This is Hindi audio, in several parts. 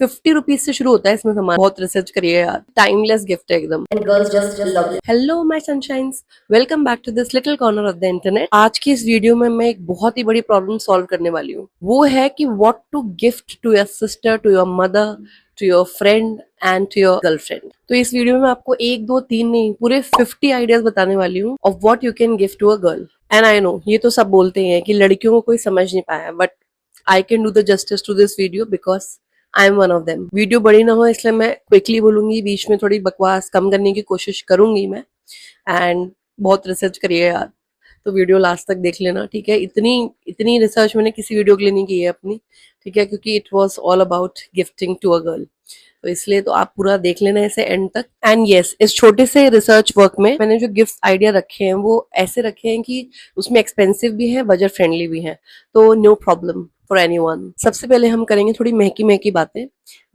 ₹50 से शुरू होता है इसमें सामान। बहुत रिसर्च करिए यार, टाइमलेस गिफ्ट है एकदम। and girls just love it. Hello my sunshines, welcome back to this little corner of the internet. आज की इस वीडियो में मैं एक बहुत ही बड़ी प्रॉब्लम सॉल्व करने वाली हूँ। वो है कि what to gift to your sister, to your mother, to your friend and to your girlfriend. तो इस वीडियो में मैं आपको 1 2 3 नहीं, पूरे 50 आइडियाज बताने वाली हूँ of what you can gift to a girl. And I know ये तो सब बोलते हैं कि लड़कियों को कोई समझ नहीं पाया, but I can do the justice to this video because I am one of them. Video बड़ी ना हो इसलिए मैं क्विकली बोलूंगी, बीच में थोड़ी बकवास कम करने की कोशिश करूंगी मैं। एंड बहुत रिसर्च करिए यार, तो वीडियो लास्ट तक देख लेना, ठीक है। इतनी इतनी रिसर्च मैंने किसी वीडियो के लिए नहीं की है अपनी, ठीक है, क्योंकि it was all about gifting to a girl. तो इसलिए तो आप पूरा देख लेना इसे एंड तक। एंड यस, इस छोटे से रिसर्च वर्क में मैंने जो गिफ्ट आइडिया रखे हैं वो ऐसे रखे हैं कि उसमें एक्सपेंसिव भी है, बजट फ्रेंडली भी है, तो नो प्रॉब्लम फॉर एनीवन। सबसे पहले हम करेंगे थोड़ी महकी महकी बातें,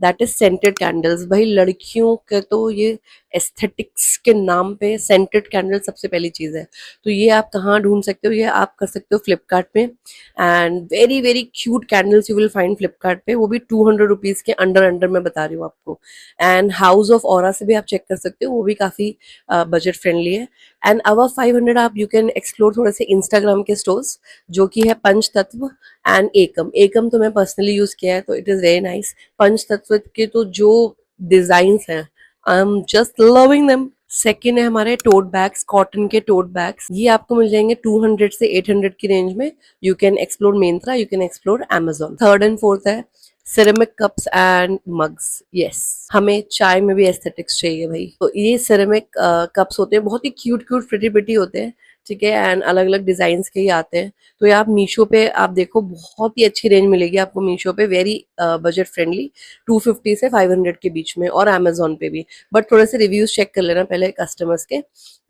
दैट इज सेंटेड कैंडल्स। भाई लड़कियों के तो ये एस्थेटिक्स के नाम पे सेंटेड कैंडल सबसे पहली चीज है। तो ये आप कहाँ ढूंढ सकते हो? ये आप कर सकते हो फ्लिपकार्ट पे, and very very cute candles you will find Flipkart पे, वो भी 200 रुपीज के अंडर अंडर मैं बता रही हूँ आपको। एंड हाउस ऑफ ऑरा से भी आप चेक कर सकते हो, वो भी काफी बजट फ्रेंडली है। एंड अवर 500 आप यू कैन एक्सप्लोर थोड़े से इंस्टाग्राम के स्टोर्स, जो कि है पंचतत्व एंड एकम। एकम तो मैं पर्सनली यूज किया है, तो इट इज वेरी नाइस। पंचतत्व के तो जो डिजाइन्स हैं, I am just loving them. Second है हमारे टोट बैग्स, कॉटन के टोट बैग्स। ये आपको मिल जाएंगे 200 से 800 की रेंज में। You can explore Myntra, you can explore Amazon। Third and fourth है ceramic cups and mugs. Yes, हमें चाय में भी एस्थेटिक्स चाहिए भाई, तो ये सिरेमिक कप्स होते हैं, बहुत ही क्यूट क्यूट प्रिटी प्रिटी होते हैं, ठीक है। एंड अलग अलग डिजाइन के ही आते हैं। तो ये आप मीशो पे आप देखो, बहुत ही अच्छी रेंज मिलेगी आपको मीशो पे, वेरी बजट फ्रेंडली, 250 से 500 के बीच में, और Amazon पे भी। बट थोड़े से रिव्यूज चेक कर लेना पहले कस्टमर्स के।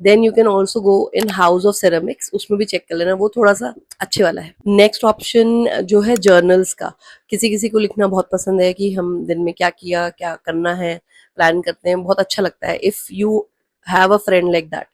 Then you can also go in house of ceramics, उसमें भी चेक कर लेना, वो थोड़ा सा अच्छे वाला है। नेक्स्ट ऑप्शन जो है जर्नल्स का। किसी किसी को लिखना बहुत पसंद है कि हम दिन में क्या किया, क्या करना है, प्लान करते हैं, बहुत अच्छा लगता है। If you have a friend like that,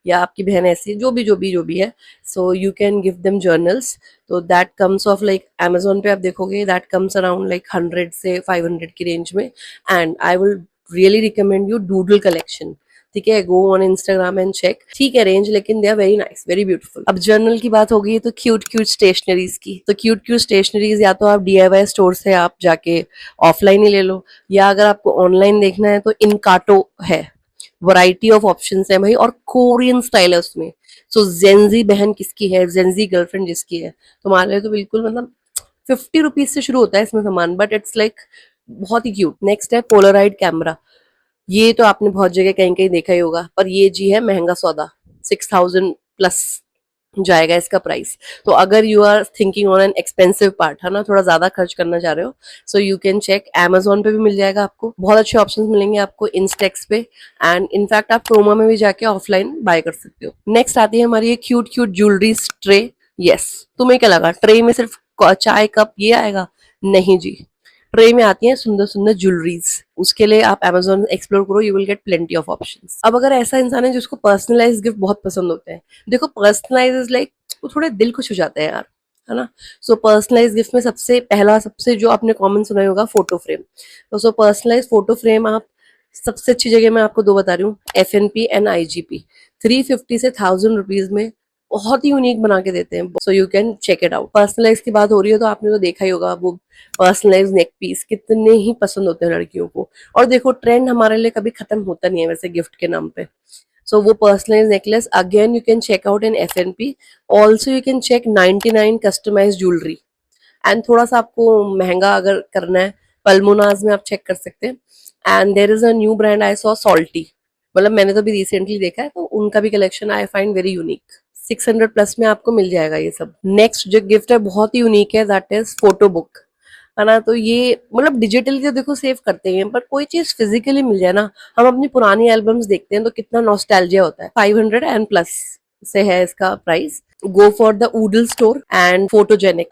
या आपकी बहन ऐसी जो भी है, so you can give them journals. तो that comes off like Amazon पे आप देखोगे दैट कम्स अराउंड लाइक 100 से 500 की रेंज में। And I will really recommend you doodle collection, ठीक है। Go on Instagram and check, ठीक है रेंज, लेकिन they are very nice, very beautiful. अब जर्नल की बात हो गई तो क्यूट क्यूट स्टेशनरीज की, तो क्यूट क्यूट स्टेशनरीज या तो आप DIY स्टोर से आप जाके ऑफलाइन ही ले लो, या अगर आपको ऑनलाइन देखना है तो इनकाटो है। वैरायटी ऑफ ऑप्शंस है भाई, और कोरियन स्टाइल है उसमें। सो जेंजी बहन किसकी है, जेंजी गर्लफ्रेंड जिसकी है, तुम्हारे लिए तो बिल्कुल, मतलब ₹50 से शुरू होता है इसमें सामान, बट इट्स लाइक बहुत ही क्यूट। नेक्स्ट है पोलराइड कैमरा। ये तो आपने बहुत जगह कहीं कहीं देखा ही होगा, पर ये जी है महंगा सौदा, 6000 प्लस जाएगा इसका प्राइस। तो अगर you are thinking on an expensive part, है ना, थोड़ा ज्यादा खर्च करना चाह रहे हो, so you can check Amazon पे भी मिल जाएगा आपको, बहुत अच्छे ऑप्शंस मिलेंगे आपको इंस्टेक्स पे। एंड इनफैक्ट आप क्रोमा में भी जाके ऑफलाइन बाय कर सकते हो। नेक्स्ट आती है हमारी ये cute cute jewellery tray. Yes, तुम्हें क्या लगा ट्रे में सिर्फ चाय कप ये आएगा? नहीं जी, ट्रे में आती हैं सुंदर सुंदर ज्वेलरीज। उसके लिए आप Amazon एक्सप्लोर करो, you will gate plenty of options. अब अगर ऐसा इंसान है जिसको पर्सनलाइज गिफ्ट बहुत पसंद होते हैं, देखो पर्सनलाइज इज लाइक, वो थोड़े दिल खुश हो जाते हैं यार, है ना। सो पर्सनलाइज गिफ्ट में सबसे पहला, सबसे जो आपने कॉमन सुना ही होगा, फोटो फ्रेम। तो सो पर्सनलाइज फोटो फ्रेम आप, सबसे अच्छी जगह मैं आपको 2 बता रही हूँ, FNP एंड IGP। 350 से 1000 रुपीज में बहुत ही यूनिक बना के देते हैं, so you can check it out. Personalise की बात हो रही है तो आपने तो देखा ही होगा, वो पर्सनलाइज नेक पीस कितने ही पसंद होते हैं लड़कियों को। और देखो ट्रेंड हमारे लिए कभी खत्म होता नहीं है वैसे गिफ्ट के नाम पे। सो वो personalise necklace again you can check out in FNP। Also you can check 99 customise jewellery. And थोड़ा सा आपको महंगा अगर करना है, पल्मोनाज में आप चेक कर सकते हैं। And there is a new brand I saw, salty, मतलब मैंने तो भी रिसेंटली देखा है, तो उनका भी collection I find very unique. 600 plus में आपको मिल जाएगा ये सब। नेक्स्ट जो गिफ्ट है बहुत ही यूनिक है, दैट इज फोटो बुक, है ना। तो ये मतलब डिजिटली तो देखो सेव करते हैं, पर कोई चीज फिजिकली मिल जाए ना, हम अपनी पुरानी एल्बम्स देखते हैं तो कितना नॉस्टैल्जिया होता है। 500 एंड प्लस से है इसका price. Go for the oodle store and photogenic.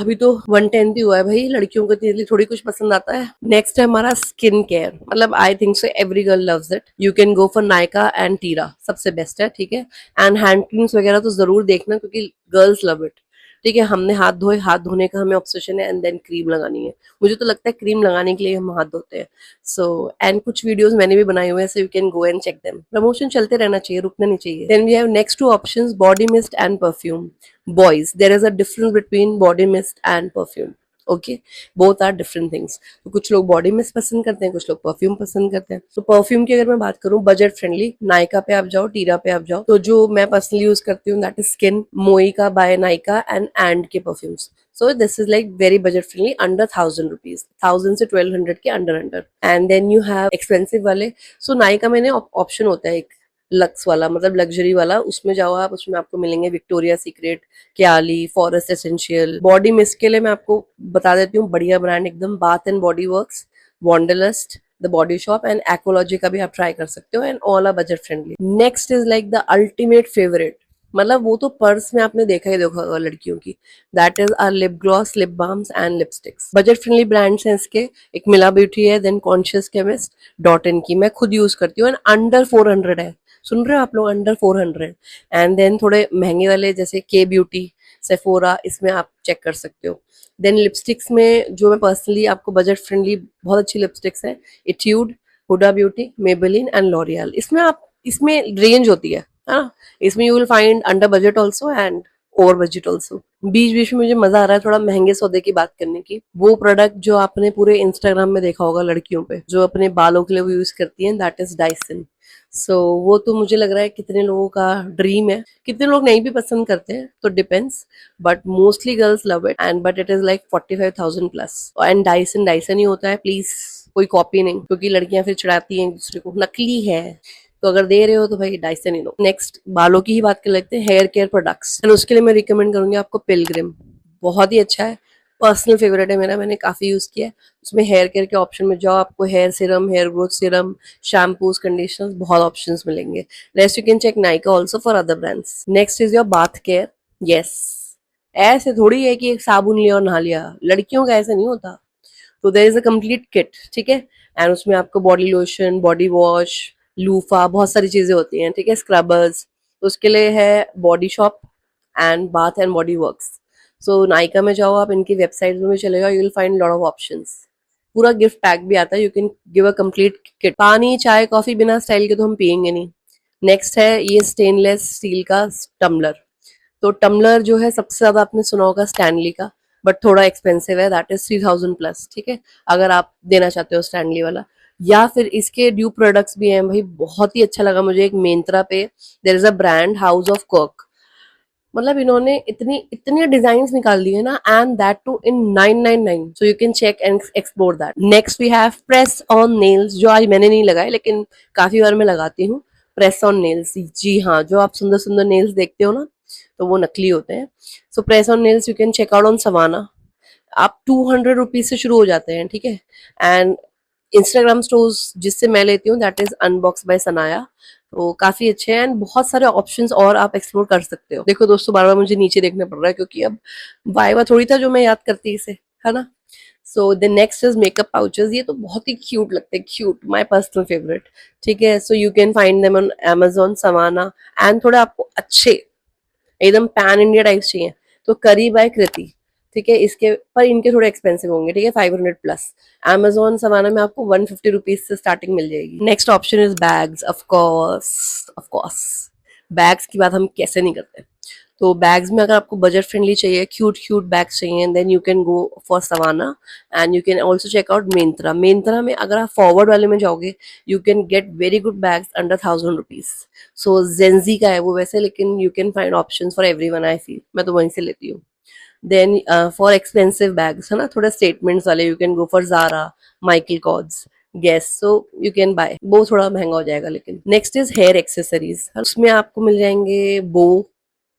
अभी तो 110 ही हुआ है भाई, लड़कियों को इतनी थोड़ी कुछ पसंद आता है। नेक्स्ट है हमारा स्किन केयर, मतलब I think so every girl loves it. You can go for Nykaa and Tira, सबसे बेस्ट है, ठीक है। एंड हैंड क्रीम्स वगैरह तो जरूर देखना क्योंकि गर्ल्स लव इट। ठीक है, हमने हाथ धोए, हाथ धोने का हमें ऑब्सेशन है एंड देन क्रीम लगानी है। मुझे तो लगता है क्रीम लगाने के लिए हम हाथ धोते हैं। सो एंड कुछ वीडियोस मैंने भी बनाए हुए हैं, so you can go and check them. Promotion चलते रहना चाहिए, रुकना नहीं चाहिए। Then we have next two options, body mist and perfume. Boys, there is a difference between body mist and perfume. Okay, both are different things. तो कुछ लोग बॉडी मिस्ट पसंद करते हैं, कुछ लोग परफ्यूम पसंद करते हैं। तो परफ्यूम की अगर मैं बात करूं, बजट फ्रेंडली, नायका पे आप जाओ, टीरा पे आप जाओ, तो जो मैं पर्सनली यूज करती हूँ दैट इज स्किन, मोइका by Nykaa and K perfumes. So this is like very budget friendly, under 1,000 rupees, 1,000 से 1,200 के अंडर। And then you have expensive वाले। सो नायका में ऑप्शन होता है एक लक्स वाला, मतलब लग्जरी वाला, उसमें जाओ आप, उसमें आपको मिलेंगे Victoria secret, Kylie, forest essential. Body mist के लिए मैं आपको बता देती हूँ बढ़िया ब्रांड एकदम, bath and body works, wanderlust, the body shop and ecology का भी आप ट्राई कर सकते हो, and all are budget friendly. Next is like the ultimate favourite, मतलब वो तो पर्स में आपने देखा ही देखा होगा लड़कियों की, that is are lip gloss, lip balms and lipsticks. Budget friendly brands हैं इसके, एक मिला ब्यूटी है, then conscious chemist, dot in की मैं खुद यूज करती हूँ, एंड अंडर 400 है। सुन रहे हो आप लोग, अंडर 400। एंड देन थोड़े महंगे वाले जैसे के ब्यूटी, सेफोरा, इसमें आप चेक कर सकते हो। देन लिपस्टिक्स में जो मैं पर्सनली आपको बजट फ्रेंडली बहुत अच्छी लिपस्टिक्स हैं, Etude, Huda beauty, Maybelline and L'Oreal. इसमें आप, इसमें रेंज होती है ना, इसमें you will find under budget also and over budget also. बीच बीच में मुझे मजा आ रहा है थोड़ा महंगे सौदे की बात करने की। वो प्रोडक्ट जो आपने पूरे इंस्टाग्राम में देखा होगा लड़कियों पे, जो अपने बालों के लिए वो यूज करती हैं, दैट इज डाइसन। सो वो तो मुझे लग रहा है कितने लोगों का ड्रीम है, कितने लोग नहीं भी पसंद करते हैं तो depends, but mostly girls love it, and but it is like 45,000 plus. And Dyson Dyson ही होता है, प्लीज कोई कॉपी नहीं, क्योंकि लड़कियां फिर चिढ़ाती हैं एक दूसरे को, नकली है। तो अगर दे रहे हो तो भाई डाइसन ही लो। नेक्स्ट बालों की ही बात कर लेते हैं, हेयर केयर प्रोडक्ट्स, एंड उसके लिए मैं रिकमेंड करूंगी आपको पिलग्रिम, बहुत ही अच्छा है, पर्सनल फेवरेट है मेरा, मैंने काफी यूज किया है। उसमें हेयर केयर के ऑप्शन में जाओ, आपको hair serum, hair growth serum, shampoos, conditioners, बहुत ऑप्शंस मिलेंगे। Next you can check Nykaa also for other brands. Next is your bath care. Yes, ऐसे थोड़ी है कि एक साबुन लिया और नहा लिया, लड़कियों का ऐसा नहीं होता। तो there is a complete kit, ठीक है, एंड उसमें आपको body lotion, body wash, loofah, बहुत सारी चीजें होती हैं, ठीक है, स्क्रबर्स। तो उसके लिए है body shop and bath and body works. So Nykaa में जाओ आप, इनकी वेबसाइट में चले जाओ, you will find lot of options. पूरा गिफ्ट पैक भी आता है, you can give a complete kit. पानी चाय कॉफी बिना स्टाइल के तो हम पियेंगे नहीं। नेक्स्ट है ये स्टेनलेस स्टील का टम्बलर। तो टम्बलर जो है सबसे ज्यादा आपने सुना होगा स्टैनली का, बट थोड़ा एक्सपेंसिव है, दैट इज 3,000 प्लस, ठीक है, अगर आप देना चाहते हो स्टैनली वाला। या फिर इसके ड्यू प्रोडक्ट्स भी हैं भाई, बहुत ही अच्छा लगा मुझे, एक मेंत्रा पे there is a brand house of cook, मतलब इन्होंने इतनी इतनी डिजाइन निकाल दी है ना, and that too in 999, so you can check and explore that. Next we have press on nails, जो आज मैंने नहीं लगाए लेकिन काफी बार मैं लगाती हूँ। प्रेस ऑन नेल्स, जी हाँ, जो आप सुंदर सुंदर नेल्स देखते हो ना, तो वो नकली होते हैं। So press on nails you can check out on Savana, आप 200 रुपीज से शुरू हो जाते हैं, ठीक है। एंड इंस्टाग्राम स्टोर्स जिससे मैं लेती हूँ that is unbox by Sanaya, तो काफी अच्छे हैं, एंड बहुत सारे ऑप्शंस और आप एक्सप्लोर कर सकते हो। देखो दोस्तों, बार बार मुझे नीचे देखना पड़ रहा है क्योंकि अब वाइवा थोड़ी था जो मैं याद करती इसे, है ना। So the next is makeup pouches, ये तो बहुत ही क्यूट लगते हैं, क्यूट, माय पर्सनल फेवरेट, ठीक है। So you can find them on Amazon, Savana, and थोड़े आपको अच्छे एकदम पैन इंडिया टाइप चाहिए तो करी बाय कृति, ठीक है, इसके पर इनके थोड़े एक्सपेंसिव होंगे, ठीक है, 500 प्लस। अमेजोन सवाना में आपको 150 रुपीज से स्टार्टिंग मिल जाएगी। Next option is bags, of course bags की बात हम कैसे नहीं करते। तो बैग्स में अगर आपको बजट फ्रेंडली चाहिए, क्यूट क्यूट बैग्स चाहिए, then you can go for Savana, and you can also check out Myntra. Myntra में अगर आप फॉरवर्ड वाले में जाओगे, you can get very good bags under 1,000 rupees. So gen z का है वो वैसे, लेकिन you can find option for everyone, I feel, मैं तो वहीं से लेती हूँ। देन फॉर एक्सपेंसिव बैग्स है ना, थोड़ा स्टेटमेंट्स वाले, you can go for Zara, Michael Kors, Guess, so you can buy, वो थोड़ा महंगा हो जाएगा लेकिन। नेक्स्ट इज हेयर एक्सेसरीज, उसमें आपको मिल जाएंगे बो,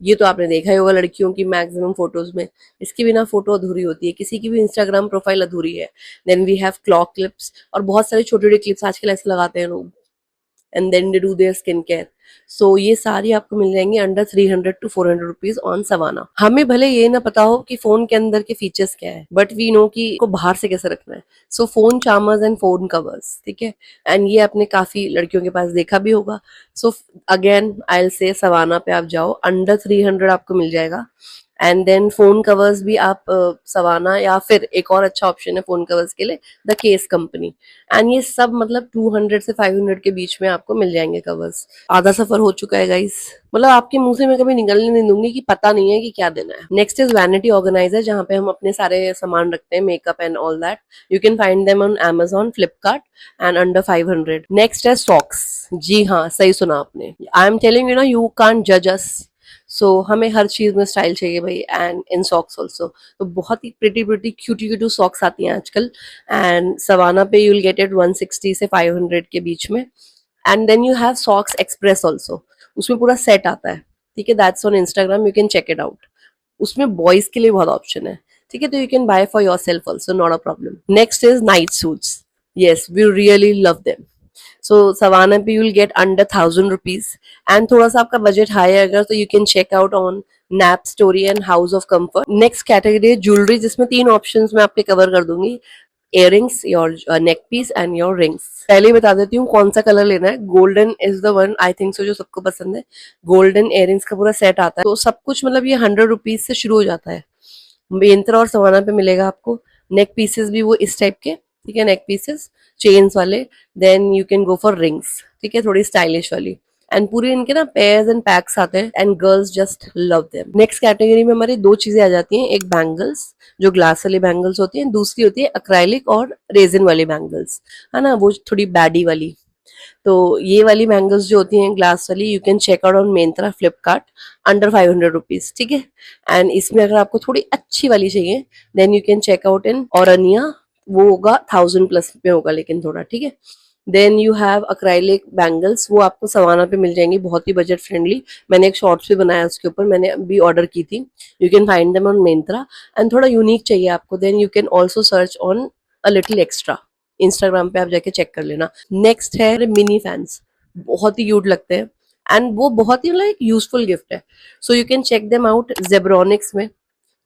ये तो आपने देखा ही होगा लड़कियों की मैक्सिमम फोटोज में, इसके बिना फोटो अधूरी होती है, किसी की भी इंस्टाग्राम प्रोफाइल अधूरी है। Then we have claw clips, और बहुत सारे छोटे छोटे क्लिप्स आजकल ऐसे लगाते हैं लोग, and then they do their skin care. So ये सारी आपको मिल जाएंगी under 300 to 400 rupees on Savana. हमें भले ये ना पता हो कि फोन के अंदर के फीचर्स क्या है, बट वी नो कि को बाहर से कैसे रखना है। So phone charmers and phone covers, ठीक है, एंड ये आपने काफी लड़कियों के पास देखा भी होगा। So again I will say Savana पे आप जाओ, अंडर 300 आपको मिल जाएगा, एंड देन फोन कवर्स भी आप सवाना, या फिर एक और अच्छा ऑप्शन है फोन कवर्स के लिए, द केस कंपनी। एंड ये सब मतलब 200 से 500 के बीच में आपको मिल जाएंगे कवर्स। आधा सफर हो चुका है गाइस, मतलब आपके मुंह से मैं कभी निकलने नहीं दूंगी कि पता नहीं है कि क्या देना है। नेक्स्ट इज वैनिटी ऑर्गेनाइजर, जहाँ पे हम अपने सारे सामान रखते हैं, makeup and all that. You can find them on Amazon, Flipkart and under 500। Next है सॉक्स। जी हाँ, सही सुना आपने। आई एम टेलिंग यू ना, यू कांट जज अस। सो हमें हर चीज में स्टाइल चाहिए भाई, एंड इन सॉक्स ऑल्सो। तो बहुत ही pretty pretty cutie cutie socks आती हैं आजकल, एंड सवाना पे यू विल गेट इट 160 से 500 के बीच में। And then you have socks express also, उसमें पूरा सेट आता है, ठीक है। That's on Instagram, you can check it out. उसमें बॉयज के लिए बहुत ऑप्शन है, ठीक है, तो you can buy for yourself also, not a problem. Next is night suits. Yes, we really love them. So Savana पे you will get under 1000 rupees. And थोड़ा सा आपका बजट हाई है अगर, तो you can check out on nap story and house of comfort. Next category है ज्वेलरी, जिसमें 3 ऑप्शन मैं आपके कवर कर दूंगी, earrings, your neck piece and your rings. पहले ही बता देती हूँ कौन सा कलर लेना है। Golden is the one, I think सो, जो सबको पसंद है। गोल्डन इयररिंग्स का पूरा सेट आता है, तो सब कुछ मतलब ये 100 रुपीज से शुरू हो जाता है। मिंत्रा और सवाना पे मिलेगा आपको। नेक पीसेस भी वो इस टाइप के, ठीक है, नेक पीसेस चेन्स वाले। Then you can go for rings, ठीक है, थोड़ी स्टाइलिश वाली। एंड पूरे इनके ना पेयर्स एंड पैक्स आते हैं, and girls just love them. Next category में हमारी 2 चीजें आ जाती हैं, एक बैंगल्स, जो ग्लास वाली बैंगल्स होती हैं, दूसरी होती है अक्राइलिक और रेजिन वाली बैंगल्स, है ना, वो थोड़ी बैडी वाली। तो ये वाली बैंगल्स जो होती हैं ग्लास वाली, you can check out on Myntra, Flipkart, under 500 rupees, ठीक है। एंड इसमें अगर आपको थोड़ी अच्छी वाली चाहिए, then you can check out in ornia, वो होगा 1000 प्लस में होगा, लेकिन थोड़ा, ठीक है। Then you have acrylic bangles, वो आपको सवाना पे मिल जाएंगी, बहुत ही बजट फ्रेंडली। मैंने एक शॉर्ट्स भी बनाया उसके ऊपर, मैंने अभी ऑर्डर की थी। You can find them on Myntra. And थोड़ा यूनिक चाहिए आपको, then you can also search on a little extra, Instagram पे आप जाके चेक कर लेना। नेक्स्ट है मिनी फैंस, बहुत ही क्यूट लगते हैं, एंड वो बहुत ही लाइक यूजफुल गिफ्ट है। So you can check them out Zebronics में,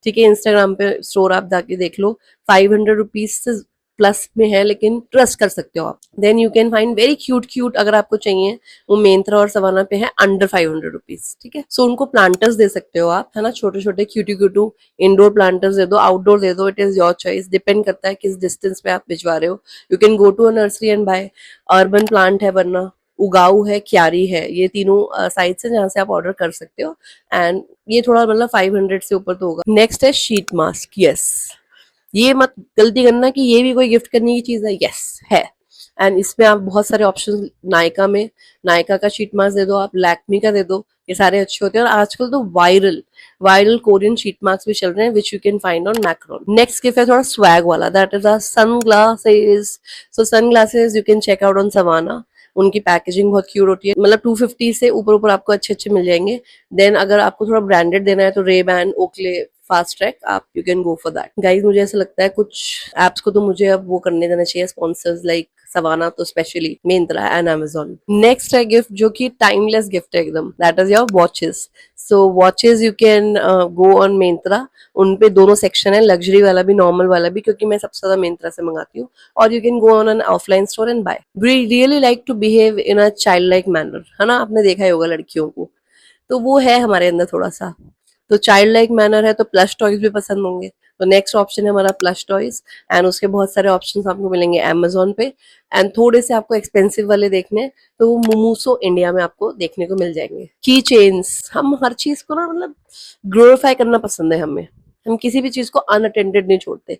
ठीक है, इंस्टाग्राम पे स्टोर आप जाके देख लो। 500 रुपीज से प्लस में है, लेकिन ट्रस्ट कर सकते हो आप। Then you can find very cute cute, अगर आपको चाहिए, वो मिंत्रा और सवाना पे है अंडर 500 रुपीज, ठीक है। सो उनको प्लांटर्स दे सकते हो आप, है ना, छोटे छोटे क्यूटी क्यूटू। इंडोर प्लांटर्स दे दो, आउटडोर दे दो, it is your choice, depend करता है किस डिस्टेंस पे आप भिजवा रहे हो। You can go to a nursery and buy. Urban plant है, वरना उगाऊ है, क्यारी है, ये तीनों साइट्स है जहाँ से आप ऑर्डर कर सकते हो। एंड ये थोड़ा मतलब 500 से ऊपर तो होगा। नेक्स्ट है शीट मास्क। यस, ये मत गलती करना कि ये भी कोई गिफ्ट करने की चीज है, यस है। एंड इसमें आप बहुत सारे ऑप्शन, नायका में, नायका का शीट मास्क दे दो आप, लैक्मी का दे दो, ये सारे अच्छे होते हैं। और आजकल तो viral viral Korean sheet mask भी चल रहे हैं, which you can find on मैक्रोन। नेक्स्ट गिफ्ट है थोड़ा स्वैग वाला, that is sun glasses. So sun glasses you can check out on Savana, उनकी पैकेजिंग बहुत क्यूट होती है, मतलब 250 से ऊपर ऊपर आपको अच्छे अच्छे मिल जाएंगे। देन अगर आपको थोड़ा ब्रांडेड देना है, तो Ray Ban, Oakley, Fastrack, आप you can go for that. Guys, मुझे ऐसा लगता है कुछ एप्स को तो मुझे अब वो करने देना चाहिए स्पॉन्सर्स, लाइक सवाना तो specially, Myntra and Amazon। Next है गिफ्ट जो कि टाइमलेस गिफ्ट है एकदम, that is your watches. So watches you can go on Myntra, उन पे दोनों सेक्शन है, लग्जरी वाला भी, नॉर्मल वाला भी, क्योंकि मैं सबसे ज्यादा मिंत्रा से मंगाती हूँ। और you can go on an offline store and buy. We really like to behave in a child like manner, है ना, आपने देखा ही होगा लड़कियों को, तो वो है हमारे अंदर थोड़ा सा। तो चाइल्ड लाइक मैनर है, तो प्लस टॉयज भी पसंद होंगे। तो नेक्स्ट ऑप्शन है हमारा प्लस टॉयज। एंड उसके बहुत सारे ऑप्शंस आपको मिलेंगे Amazon पे। एंड थोड़े से आपको एक्सपेंसिव वाले देखने हैं, तो वो मोमोसो इंडिया में आपको देखने को मिल जाएंगे। की चेन्स, हम हर चीज को ना मतलब ग्लोरीफाई करना पसंद है हमें, हम किसी भी चीज को अनअटेंडेड नहीं छोड़ते,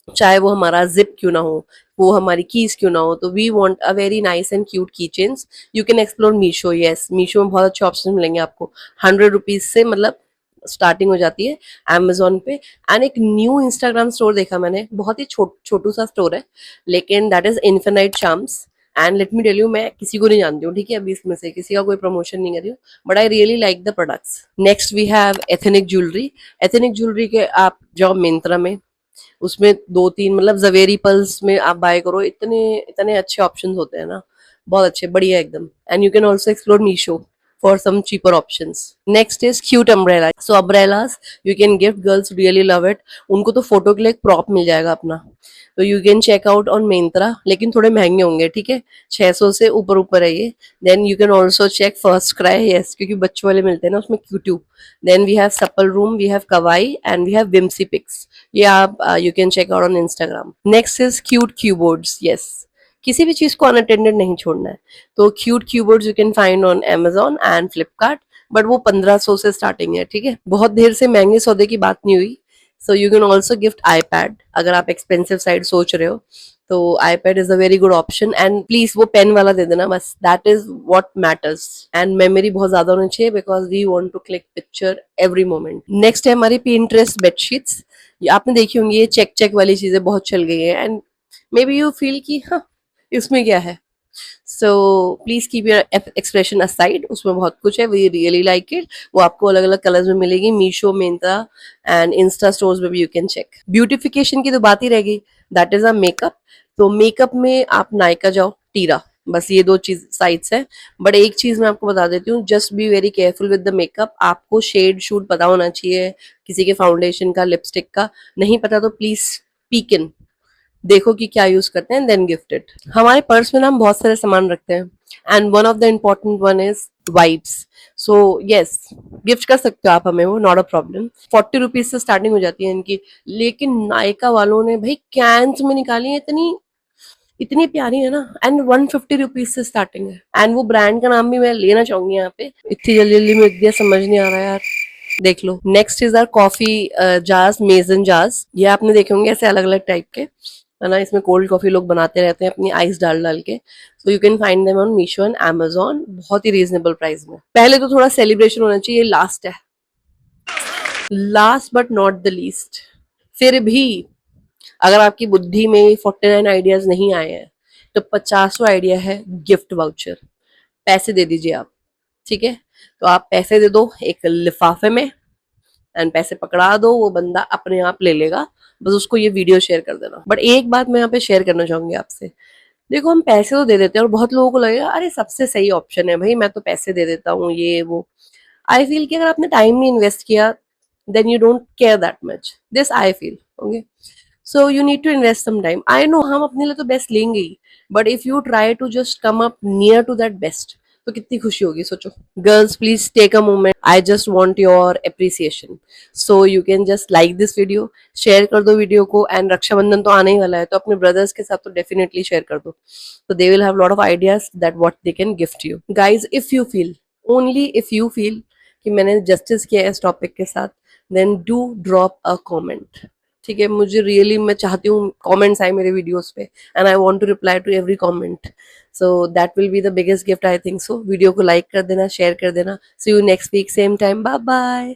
चाहे वो हमारा जिप क्यों ना हो, वो हमारी कीज क्यों ना हो। तो we want a very nice and cute key chains. You can explore Meesho. Yes, Meesho में बहुत अच्छे ऑप्शन मिलेंगे आपको, 100 रुपीज से मतलब स्टार्टिंग हो जाती है। Amazon पे। एंड एक न्यू इंस्टाग्राम स्टोर देखा मैंने, बहुत ही छोटू सा स्टोर है, लेकिन that is infinite charms. And let me tell you, मैं किसी को नहीं जानती हूँ, ठीक है, अभी इसमें से किसी का कोई प्रमोशन नहीं कर रही हूँ, but I really like the products. Next we have ethnic jewellery. Ethnic jewellery के आप जाओ मिंत्रा में, उसमें 2-3 मतलब जवेरी पल्स में आप बाय करो, इतने इतने अच्छे ऑप्शंस होते हैं ना, बहुत अच्छे, बढ़िया एकदम। And you can also explore Meesho for some cheaper options. Next is cute umbrella. So umbrellas you can gift, girls really love it. उनको तो फोटो के लिए एक प्रॉप मिल जाएगा अपना, तो you can check out on Myntra, लेकिन थोड़े महंगे होंगे, ठीक है, 600 से ऊपर ऊपर है ये. Then you can also check FirstCry, yes, क्योंकि बच्चों वाले मिलते हैं ना उसमें क्यूट्यू. Then we have supple room, we have kawaii and we have whimsy picks. ये आप you can check out on Instagram. Next is cute cupboards. Yes, किसी भी चीज को अनअटेंडेड नहीं छोड़ना है. तो cute keyboards you can find on Amazon and Flipkart, but वो 1500 से स्टार्टिंग है, ठीक है, बहुत देर से महंगे सौदे की बात नहीं हुई. सो you can also gift iPad, अगर आप एक्सपेंसिव साइड सोच रहे हो तो iPad is a very good option. And please वो पेन वाला दे देना बस, that is what matters. And memory बहुत ज्यादा होनी चाहिए because we want to click picture every moment. Next है हमारी Pinterest बेडशीट्स. आपने देखी होंगी, ये चेक चेक वाली चीजें बहुत चल गई है and may be you feel की हाँ इसमें क्या है. So please keep your expression aside, उसमें बहुत कुछ है, वी रियली लाइक इट. वो आपको अलग अलग कलर्स में मिलेगी, Meesho, Myntra and Insta stores में भी यू कैन चेक. ब्यूटिफिकेशन की तो बात ही रह गई, दैट इज अ मेकअप. तो मेकअप में आप नायका जाओ, टीरा, बस ये दो चीज साइट्स है. बट एक चीज मैं आपको बता देती हूँ, just be very careful with the makeup. आपको शेड शूड पता होना चाहिए, किसी के फाउंडेशन का, लिपस्टिक का. नहीं पता तो प्लीज पीक इन, देखो कि क्या यूज करते हैं, देन गिफ्ट इट. हमारे पर्स में ना हम बहुत सारे सामान रखते हैं and one of the important one is wipes. So yes, gift कर सकते हो आप हमें, वो नॉट अ प्रॉब्लम. 40 रुपीज से स्टार्टिंग हो जाती है इनकी, लेकिन नायका वालों ने भाई कैंस में निकाली है, इतनी इतनी प्यारी है ना. एंड 150 रुपीज से स्टार्टिंग है. एंड वो ब्रांड का नाम भी मैं लेना चाहूंगी यहाँ पे, इतनी जल्दी जल्दी में दिया समझ नहीं आ रहा यार, देख लो. Next is our coffee jars, mason jars. ये आपने देखे होंगे ऐसे अलग अलग टाइप के, है ना, इसमें कोल्ड कॉफी लोग बनाते रहते हैं अपनी आइस डाल डाल के. सो you can find them on Meesho and Amazon, बहुत ही रीजनेबल प्राइस में. पहले तो थोड़ा सेलिब्रेशन होना चाहिए, लास्ट है, last but not the least. फिर भी अगर आपकी बुद्धि में 49 आइडियाज नहीं आए हैं तो 50वां आइडिया है गिफ्ट वाउचर. पैसे दे दीजिए आप, ठीक है, तो आप पैसे दे दो एक लिफाफे में एंड पैसे पकड़ा दो, वो बंदा अपने आप ले लेगा. बस उसको ये वीडियो शेयर कर देना. बट एक बात मैं यहाँ पे शेयर करना चाहूंगी आपसे, देखो हम पैसे तो दे देते हैं और बहुत लोगों को लगेगा अरे सबसे सही ऑप्शन है भाई, मैं तो पैसे दे देता हूँ ये वो. आई फील कि अगर आपने टाइम नहीं इन्वेस्ट किया then you don't care that much, this I feel. Okay, so you need to invest some time. I know हम अपने लिए तो बेस्ट लेंगे ही, but if you try to just come up near to that best तो कितनी खुशी होगी सोचो. Girls please take a moment, I just want your appreciation. So you can just like this video, share कर दो वीडियो को. एंड रक्षाबंधन तो आने ही वाला है, तो अपने ब्रदर्स के साथ तो डेफिनेटली शेयर कर दो, तो they will have lot of ideas that what they can gift you. Guys if you feel, only if you feel कि मैंने जस्टिस किया है इस टॉपिक के साथ, then do drop a comment, ठीक है. मुझे रियली मैं चाहती हूँ कमेंट्स आए मेरे वीडियोस पे and I want to reply to every comment. So that will be the biggest gift I think. So video को लाइक कर देना, शेयर कर देना. See you next week same time, bye bye.